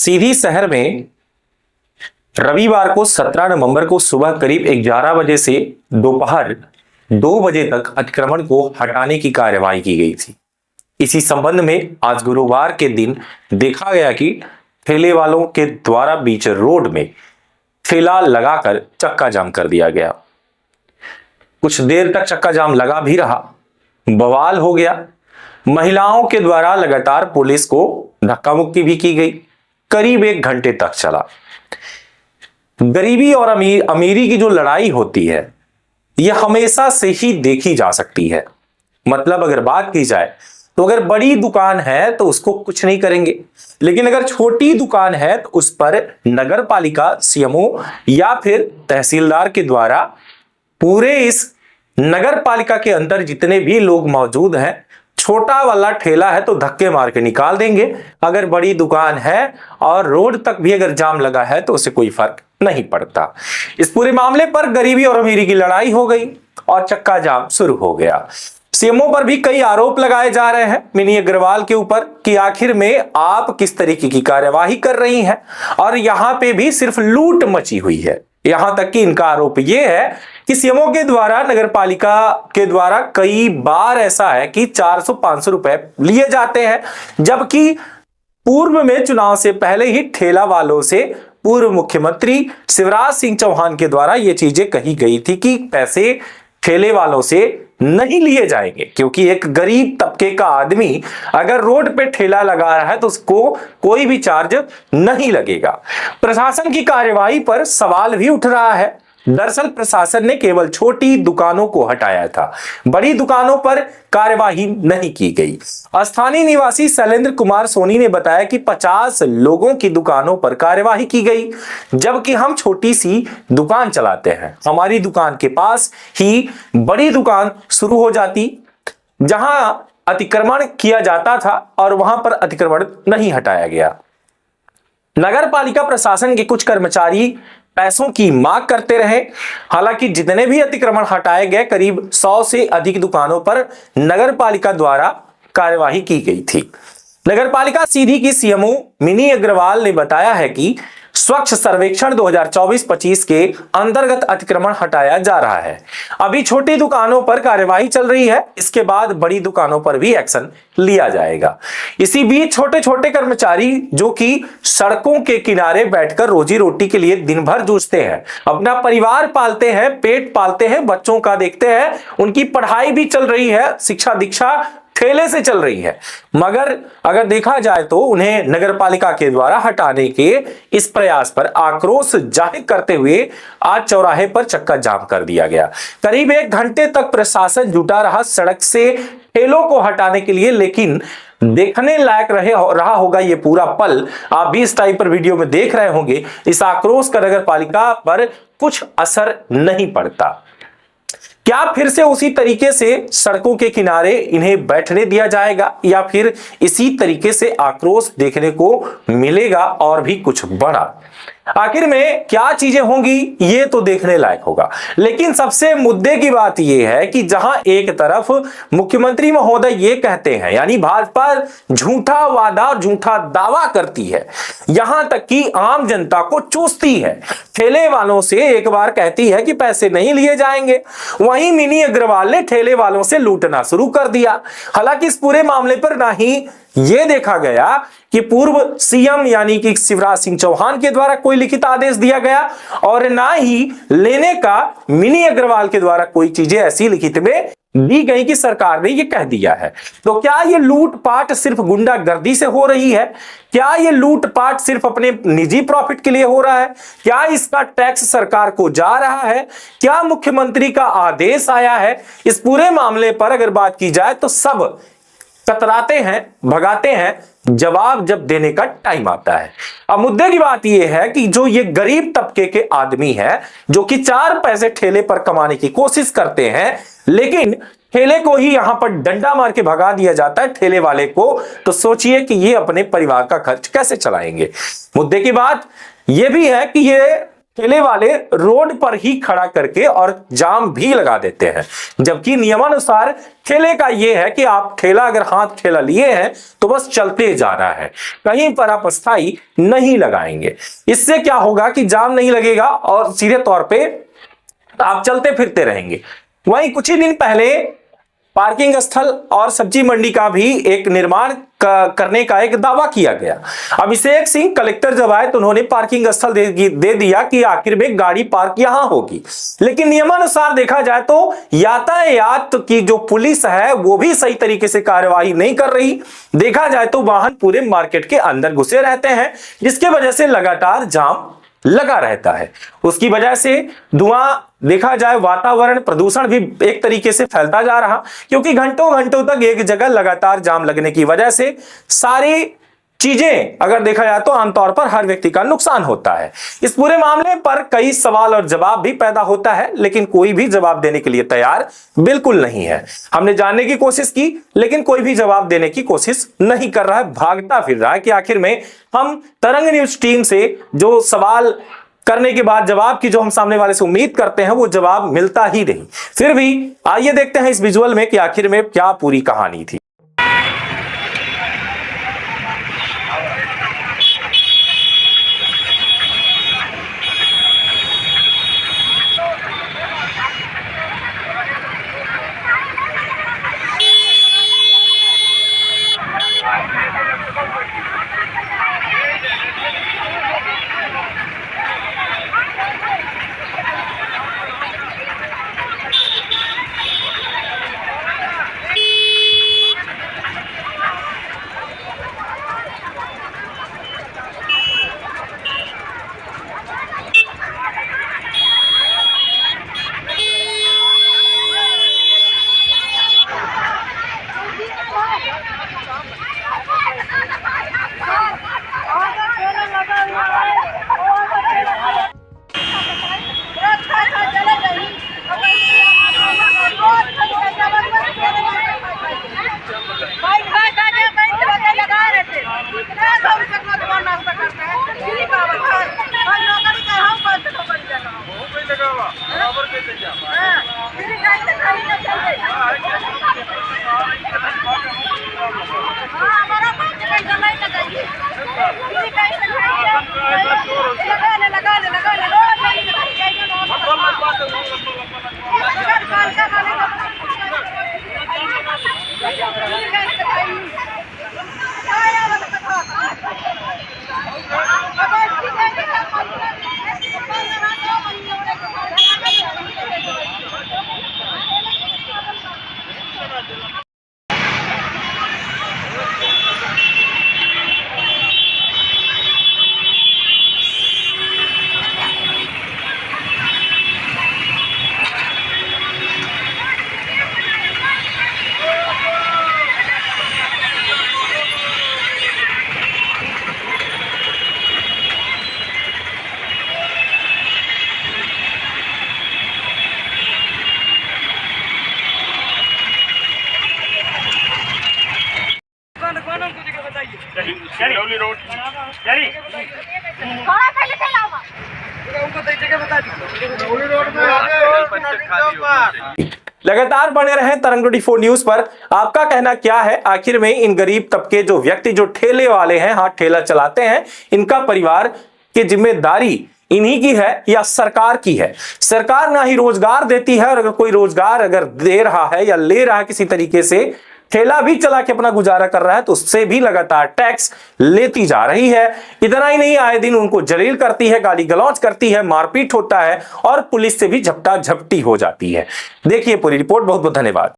सीधी शहर में रविवार को 17 नवंबर को सुबह करीब 11 बजे से दोपहर 2 बजे तक अतिक्रमण को हटाने की कार्यवाही की गई थी। इसी संबंध में आज गुरुवार के दिन देखा गया कि ठेले वालों के द्वारा बीच रोड में ठेला लगाकर चक्का जाम कर दिया गया। कुछ देर तक चक्का जाम लगा भी रहा, बवाल हो गया। महिलाओं के द्वारा लगातार पुलिस को धक्का मुक्की भी की गई। करीब 1 घंटे तक चला। गरीबी और अमीरी की जो लड़ाई होती है यह हमेशा से ही देखी जा सकती है। मतलब अगर बात की जाए तो अगर बड़ी दुकान है तो उसको कुछ नहीं करेंगे, लेकिन अगर छोटी दुकान है तो उस पर नगर पालिका, सीएमओ या फिर तहसीलदार के द्वारा पूरे इस नगर पालिका के अंदर जितने भी लोग मौजूद हैं, छोटा वाला ठेला है तो धक्के मार के निकाल देंगे। अगर बड़ी दुकान है और रोड तक भी अगर जाम लगा है तो उससे कोई फर्क नहीं पड़ता। इस पूरे मामले पर गरीबी और अमीरी की लड़ाई हो गई और चक्का जाम शुरू हो गया। सीएमओ पर भी कई आरोप लगाए जा रहे हैं मिनी अग्रवाल के ऊपर कि आखिर में आप किस तरीके की कार्यवाही कर रही हैं, और यहां पे भी सिर्फ लूट मची हुई है। यहां तक कि इनका आरोप यह है कि सीएमओ के द्वारा, नगर पालिका के द्वारा कई बार ऐसा है कि 400-500 रुपए लिए जाते हैं, जबकि पूर्व में चुनाव से पहले ही ठेला वालों से पूर्व मुख्यमंत्री शिवराज सिंह चौहान के द्वारा ये चीजें कही गई थी कि पैसे ठेले वालों से नहीं लिए जाएंगे, क्योंकि एक गरीब तबके का आदमी अगर रोड पे ठेला लगा रहा है तो उसको कोई भी चार्ज नहीं लगेगा। प्रशासन की कार्यवाही पर सवाल भी उठ रहा है। दरअसल प्रशासन ने केवल छोटी दुकानों को हटाया था, बड़ी दुकानों पर कार्यवाही नहीं की गई। स्थानीय निवासी शैलेंद्र कुमार सोनी ने बताया कि 50 लोगों की दुकानों पर कार्यवाही की गई, जबकि हम छोटी सी दुकान चलाते हैं। हमारी दुकान के पास ही बड़ी दुकान शुरू हो जाती जहां अतिक्रमण किया जाता था और वहां पर अतिक्रमण नहीं हटाया गया। नगर पालिका प्रशासन के कुछ कर्मचारी पैसों की मांग करते रहे। हालांकि जितने भी अतिक्रमण हटाए गए, करीब 100 से अधिक दुकानों पर नगर पालिका द्वारा कार्यवाही की गई थी। नगर पालिका सीधी की सीएमओ मिनी अग्रवाल ने बताया है कि स्वच्छ सर्वेक्षण 2024-25 के अंतर्गत अतिक्रमण हटाया जा रहा है। अभी छोटी दुकानों पर कार्यवाही चल रही है, इसके बाद बड़ी दुकानों पर भी एक्शन लिया जाएगा। इसी बीच छोटे छोटे कर्मचारी जो कि सड़कों के किनारे बैठकर रोजी रोटी के लिए दिन भर जूझते हैं, अपना परिवार पालते हैं, पेट पालते हैं, बच्चों का देखते हैं, उनकी पढ़ाई भी चल रही है, शिक्षा दीक्षा ठेले से चल रही है, मगर अगर देखा जाए तो उन्हें नगर पालिका के द्वारा हटाने के इस प्रयास पर आक्रोश जाहिर करते हुए आज चौराहे पर चक्का जाम कर दिया गया। करीब 1 घंटे तक प्रशासन जुटा रहा सड़क से ठेलों को हटाने के लिए, लेकिन देखने लायक रहा होगा ये पूरा पल। आप भी इस टाइप पर वीडियो में देख रहे होंगे। इस आक्रोश का नगर पालिका पर कुछ असर नहीं पड़ता। क्या फिर से उसी तरीके से सड़कों के किनारे इन्हें बैठने दिया जाएगा, या फिर इसी तरीके से आक्रोश देखने को मिलेगा और भी कुछ बड़ा? आखिर में क्या चीजें होंगी ये तो देखने लायक होगा। लेकिन सबसे मुद्दे की बात यह है कि जहां एक तरफ मुख्यमंत्री महोदय ये कहते हैं, यानी भाजपा झूठा वादा और झूठा दावा करती है, यहां तक कि आम जनता को चूसती है, ठेले वालों से एक बार कहती है कि पैसे नहीं लिए जाएंगे, वहीं मिनी अग्रवाल ने ठेले वालों से लूटना शुरू कर दिया। हालांकि इस पूरे मामले पर ना ही यह देखा गया कि पूर्व सीएम यानी कि शिवराज सिंह चौहान के द्वारा कोई लिखित आदेश दिया गया, और ना ही लेने का मिनी अग्रवाल के द्वारा कोई चीजें ऐसी लिखित में दी गई कि सरकार ने यह कह दिया है। तो क्या यह लूटपाट सिर्फ गुंडागर्दी से हो रही है? क्या यह लूटपाट सिर्फ अपने निजी प्रॉफिट के लिए हो रहा है? क्या इसका टैक्स सरकार को जा रहा है? क्या मुख्यमंत्री का आदेश आया है? इस पूरे मामले पर अगर बात की जाए तो सब कतराते हैं, भगाते हैं, जवाब जब देने का टाइम आता है। अब मुद्दे की बात यह है कि जो ये गरीब तबके के आदमी हैं, जो कि 4 पैसे ठेले पर कमाने की कोशिश करते हैं, लेकिन ठेले को ही यहां पर डंडा मार के भगा दिया जाता है ठेले वाले को, तो सोचिए कि ये अपने परिवार का खर्च कैसे चलाएंगे। मुद्दे की बात यह भी है कि ये ठेले वाले रोड पर ही खड़ा करके और जाम भी लगा देते हैं, जबकि नियमानुसार ठेले का यह है कि आप ठेला अगर हाथ ठेला लिए हैं तो बस चलते जाना है, कहीं पर आप अस्थाई नहीं लगाएंगे। इससे क्या होगा कि जाम नहीं लगेगा और सीधे तौर पे आप चलते फिरते रहेंगे। वहीं कुछ ही दिन पहले पार्किंग स्थल और सब्जी मंडी का भी एक निर्माण करने का एक दावा किया गया। अभिषेक सिंह कलेक्टर जब आए तो उन्होंने पार्किंग स्थल दे दिया कि आखिर में गाड़ी पार्क यहां होगी, लेकिन नियमानुसार देखा जाए तो यातायात की जो पुलिस है वो भी सही तरीके से कार्यवाही नहीं कर रही। देखा जाए तो वाहन पूरे मार्केट के अंदर घुसे रहते हैं, जिसके वजह से लगातार जाम लगा रहता है। उसकी वजह से धुआं, देखा जाए वातावरण प्रदूषण भी एक तरीके से फैलता जा रहा, क्योंकि घंटों घंटों तक एक जगह लगातार जाम लगने की वजह से सारी चीजें अगर देखा जाए तो आमतौर पर हर व्यक्ति का नुकसान होता है। इस पूरे मामले पर कई सवाल और जवाब भी पैदा होता है, लेकिन कोई भी जवाब देने के लिए तैयार बिल्कुल नहीं है। हमने जानने की कोशिश की, लेकिन कोई भी जवाब देने की कोशिश नहीं कर रहा है, भागता फिर रहा है कि आखिर में हम तरंग न्यूज टीम से जो सवाल करने के बाद जवाब की जो हम सामने वाले से उम्मीद करते हैं वो जवाब मिलता ही नहीं। फिर भी आइए देखते हैं इस विजुअल में कि आखिर में क्या पूरी कहानी थी। लगातार बने रहें तरंग 24 न्यूज पर। आपका कहना क्या है, आखिर में इन गरीब तबके जो व्यक्ति जो ठेले वाले हैं, हाथ ठेला चलाते हैं, इनका परिवार की जिम्मेदारी इन्हीं की है या सरकार की है? सरकार ना ही रोजगार देती है, और अगर कोई रोजगार अगर दे रहा है या ले रहा है किसी तरीके से, ठेला भी चला के अपना गुजारा कर रहा है, तो उससे भी लगातार टैक्स लेती जा रही है। इतना ही नहीं, आए दिन उनको जलील करती है, गाली गलौज करती है, मारपीट होता है और पुलिस से भी झपटा झपटी हो जाती है। देखिए पूरी रिपोर्ट। बहुत बहुत धन्यवाद।